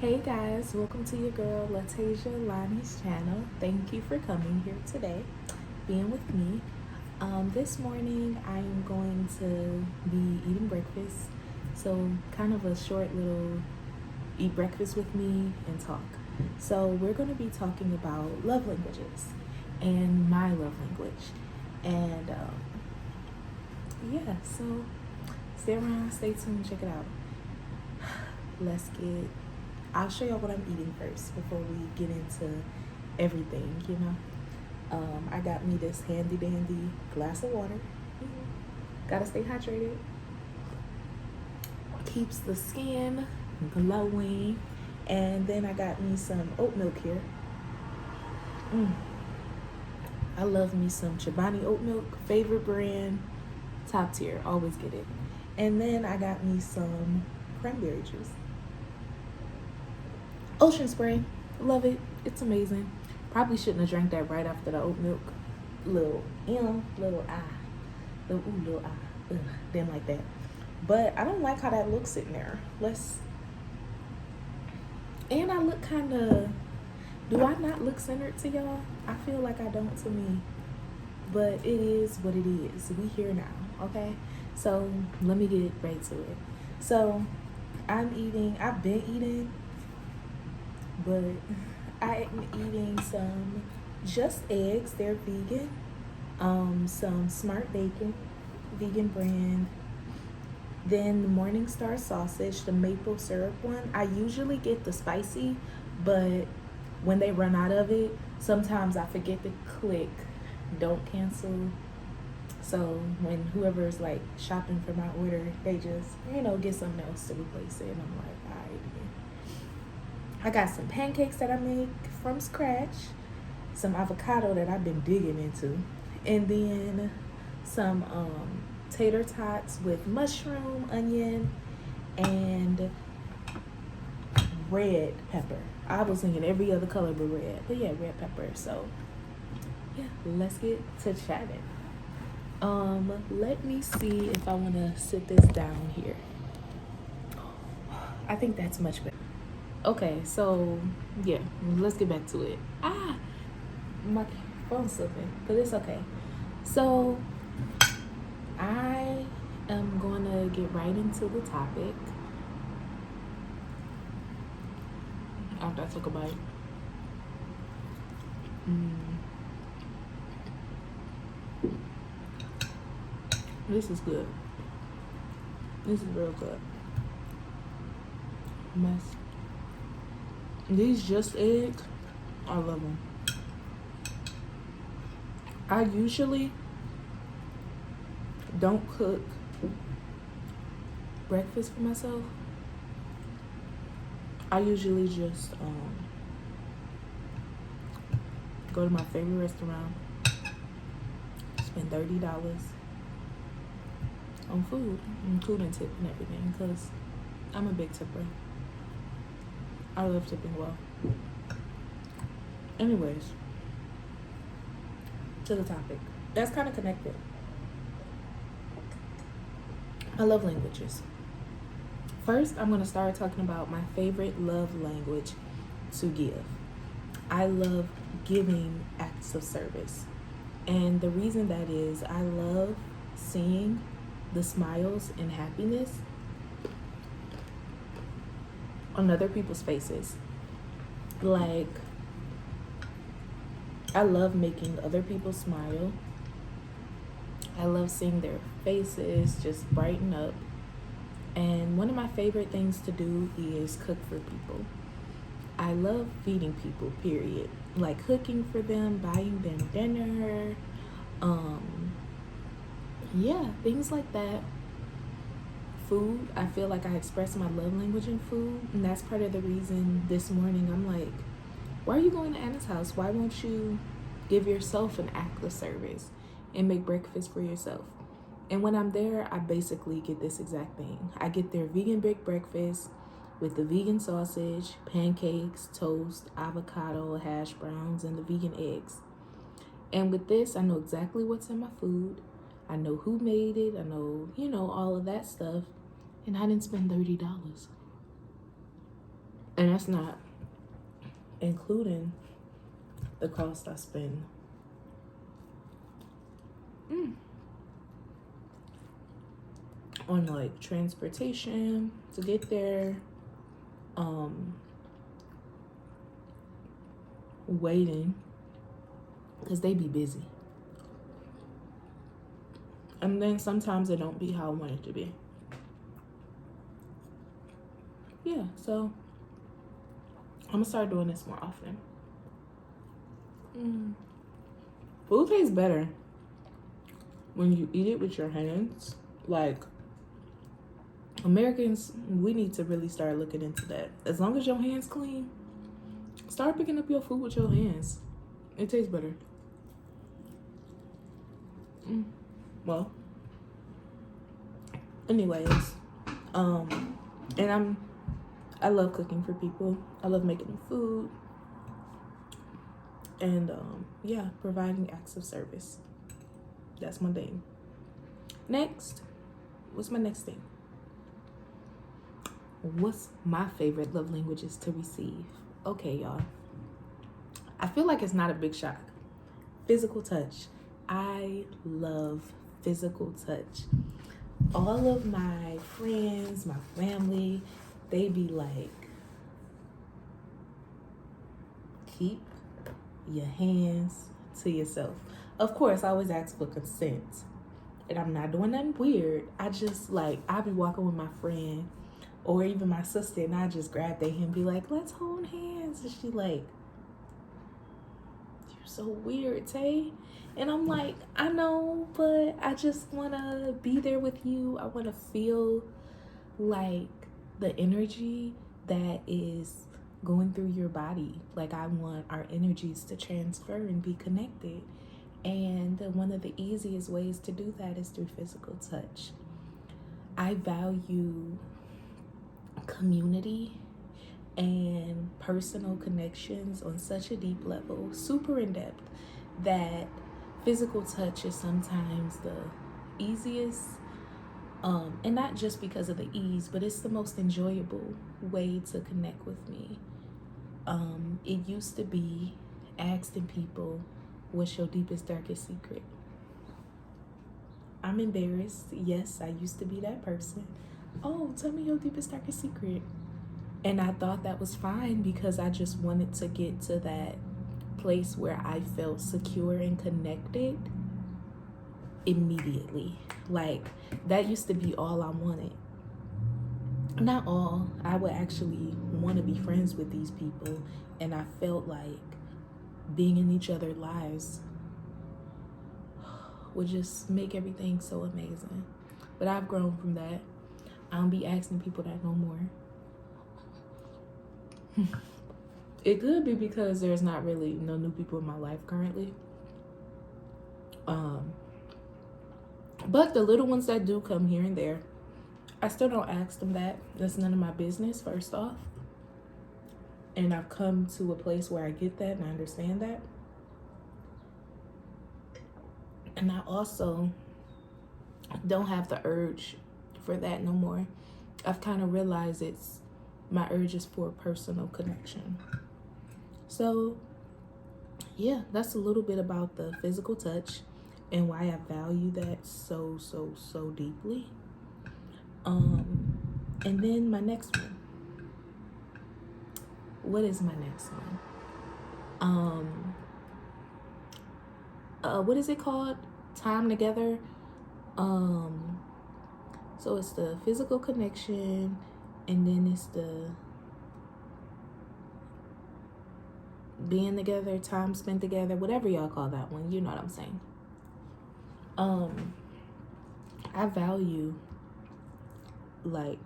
Hey guys, welcome to your girl Latasia Lonnie's channel. Thank you for coming here today, being with me. This morning I am going to be eating breakfast, so kind of a short little eat breakfast with me and talk. So we're going to be talking about love languages and my love language, and yeah. So stay around, stay tuned, check it out. Let's get I'll show y'all what I'm eating first before we get into everything. I got me this handy dandy glass of water. Gotta stay hydrated. Keeps the skin glowing. And then I got me some oat milk here. I love me some Chobani oat milk, favorite brand, top tier, always get it. And then I got me some cranberry juice. Ocean spray, love it. It's amazing. Probably shouldn't have drank that right after the oat milk. Little M, little I, little I. Ugh, didn't like that. But I don't like how that looks sitting there. And I look kind of. Do I not look centered to y'all? I feel like I don't to me. But it is what it is. We here now, okay? So let me get right to it. So I've been eating, but I am eating some Just Eggs. They're vegan. Some Smart Bacon, vegan brand. Then the Morningstar sausage, the maple syrup one. I usually get the spicy, but when they run out of it, sometimes I forget to click don't cancel. So when whoever's like shopping for my order, they just, get something else to replace it. And I'm like, all right. I got some pancakes that I make from scratch, some avocado that I've been digging into, and then some tater tots with mushroom, onion, and red pepper. I was thinking every other color but red, but yeah, red pepper. So yeah, let's get to chatting. Let me see if I want to sit this down here. I think that's much better. Okay, so yeah, let's get back to it. My phone's slipping, but it's okay. So I am going to get right into the topic after I took a bite. This is good. This is real good. Mess. These Just Eggs, I love them. I usually don't cook breakfast for myself. I usually just go to my favorite restaurant, spend $30 on food, including tip and everything, because I'm a big tipper. I love tipping well. Anyways, to the topic. That's kind of connected. I love languages. First, I'm going to start talking about my favorite love language to give. I love giving acts of service. And the reason that is, I love seeing the smiles and happiness on other people's faces. Like, I love making other people smile. I love seeing their faces just brighten up. And one of my favorite things to do is cook for people. I love feeding people, period. Like cooking for them, buying them dinner, things like that. Food, I feel like I express my love language in food, and that's part of the reason this morning I'm like, why are you going to Anna's house? Why won't you give yourself an act of service and make breakfast for yourself? And when I'm there, I basically get this exact thing. I get their vegan baked breakfast with the vegan sausage, pancakes, toast, avocado, hash browns, and the vegan eggs. And with this, I know exactly what's in my food. I know who made it. I know, all of that stuff. And I didn't spend $30. And that's not including the cost I spend on like transportation to get there, waiting, because they be busy. And then sometimes it don't be how I want it to be. Yeah, so I'm gonna start doing this more often. Food tastes better when you eat it with your hands. Like, Americans, we need to really start looking into that. As long as your hands clean, start picking up your food with your hands. It tastes better. Well, anyways, and I love cooking for people. I love making them food. And yeah, providing acts of service. That's my thing. Next, what's my next thing? What's my favorite love languages to receive? Okay, y'all. I feel like it's not a big shock. Physical touch. I love physical touch. All of my friends, my family, they be like, keep your hands to yourself. Of course, I always ask for consent. And I'm not doing nothing weird. I just like, I be walking with my friend or even my sister, and I just grab their hand and be like, let's hold hands. And she like, you're so weird, Tay. And I'm like, I know, but I just want to be there with you. I want to feel like the energy that is going through your body. Like, I want our energies to transfer and be connected. And one of the easiest ways to do that is through physical touch. I value community and personal connections on such a deep level, super in depth, that physical touch is sometimes the easiest, and not just because of the ease, but it's the most enjoyable way to connect with me. It used to be asking people, what's your deepest, darkest secret? I'm embarrassed. Yes, I used to be that person. Oh, tell me your deepest, darkest secret. And I thought that was fine because I just wanted to get to that place where I felt secure and connected immediately. Like, that used to be all I wanted. Not all. I would actually want to be friends with these people, and I felt like being in each other's lives would just make everything so amazing. But I've grown from that. I don't be asking people that no more. It could be because there's not really no new people in my life currently. But the little ones that do come here and there, I still don't ask them that. That's none of my business, first off. And I've come to a place where I get that and I understand that. And I also don't have the urge for that no more. I've kind of realized my urge is for personal connection. So yeah, that's a little bit about the physical touch and why I value that so deeply. And then my next one. What is my next one? What is it called? Time together. So it's the physical connection, and then it's the being together, time spent together, whatever y'all call that one. You know what I'm saying. I value like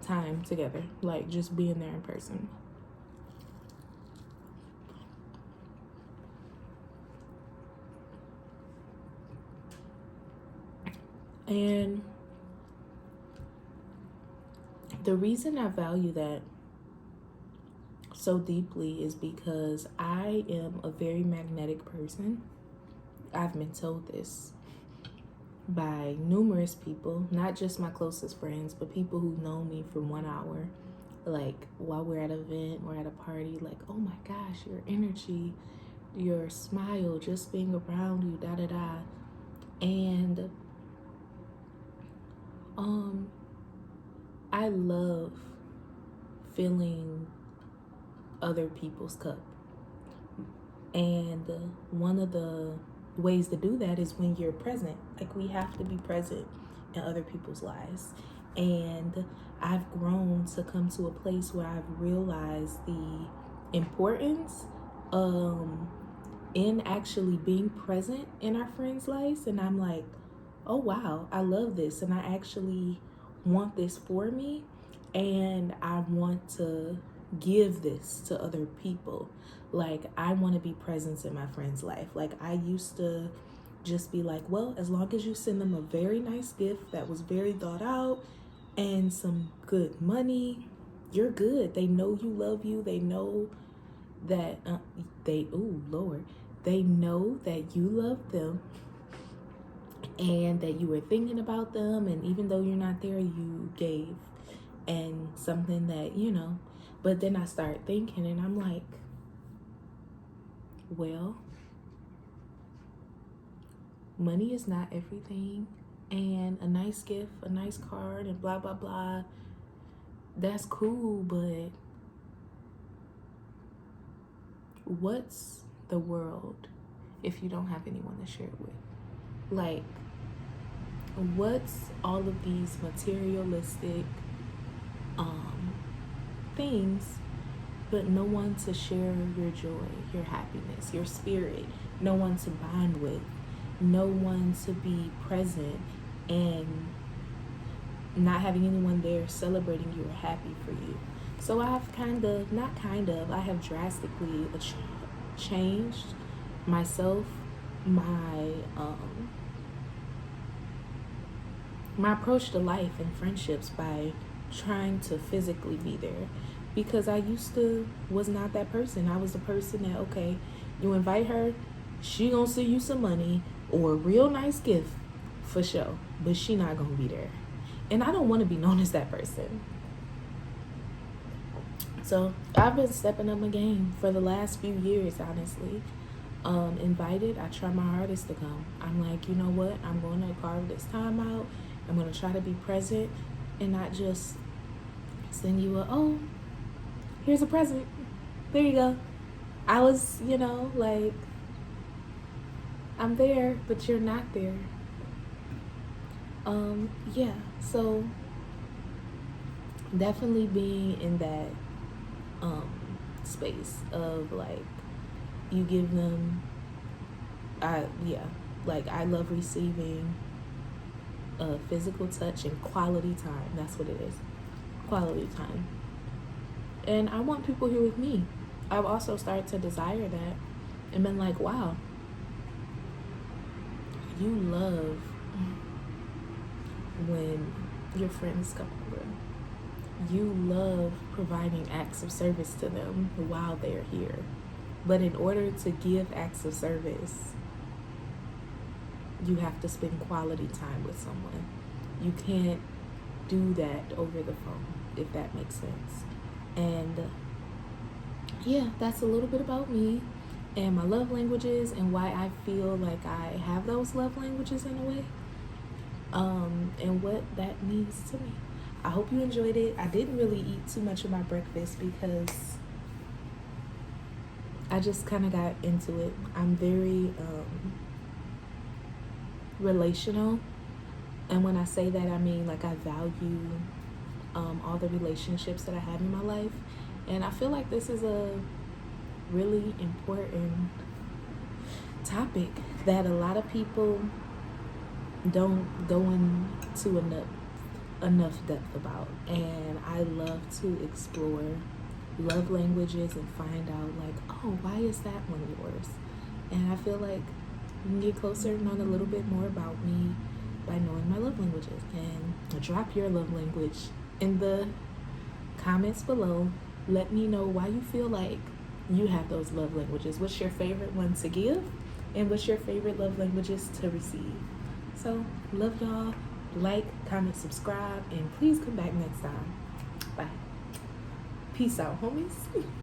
time together, like just being there in person. And the reason I value that so deeply is because I am a very magnetic person. I've been told this by numerous people, not just my closest friends, but people who know me for 1 hour like while we're at an event or at a party, like, oh my gosh, your energy, your smile, just being around you, da da da. And I love filling other people's cup. And one of the ways to do that is when you're present. Like, we have to be present in other people's lives. And I've grown to come to a place where I've realized the importance in actually being present in our friends' lives. And I'm like, oh wow, I love this, and I actually want this for me, and I want to give this to other people. Like, I want to be present in my friend's life. Like, I used to just be like, well, as long as you send them a very nice gift that was very thought out and some good money, you're good. They know you love you. They know that they know that you love them and that you were thinking about them, and even though you're not there, you gave. And something that, but then I start thinking, and I'm like, well, money is not everything, and a nice gift, a nice card, and blah blah blah, that's cool, but what's the world if you don't have anyone to share it with? Like, what's all of these materialistic things, but no one to share your joy, your happiness, your spirit, no one to bond with, no one to be present, and not having anyone there celebrating you or happy for you. So I've I have drastically changed myself, my approach to life and friendships by trying to physically be there, because I was not that person. I was the person that, okay, you invite her, she gonna send you some money or a real nice gift for sure, but she not gonna be there. And I don't want to be known as that person. So I've been stepping up my game for the last few years, honestly. Invited, I try my hardest to come. I'm like, you know what? I'm going to carve this time out. I'm going to try to be present and not just send you here's a present. There you go. I was, like, I'm there, but you're not there. Yeah, so definitely being in that space of, like, you give them, I love receiving physical touch and quality time. That's what it is, quality time. And I want people here with me. I've also started to desire that and been like, wow, you love when your friends come over. You love providing acts of service to them while they're here. But in order to give acts of service, you have to spend quality time with someone. You can't do that over the phone, if that makes sense. And yeah, that's a little bit about me and my love languages and why I feel like I have those love languages in a way, and what that means to me. I hope you enjoyed it. I didn't really eat too much of my breakfast because I just kind of got into it. I'm very relational, and when I say that, I mean, like, I value all the relationships that I have in my life, and I feel like this is a really important topic that a lot of people don't go into enough depth about. And I love to explore love languages and find out, like, oh, why is that one of yours? And I feel like you can get closer and learn a little bit more about me by knowing my love languages. And drop your love language in the comments below. Let me know why you feel like you have those love languages. What's your favorite one to give? And what's your favorite love languages to receive? So, love y'all. Like, comment, subscribe, and please come back next time. Bye. Peace out, homies.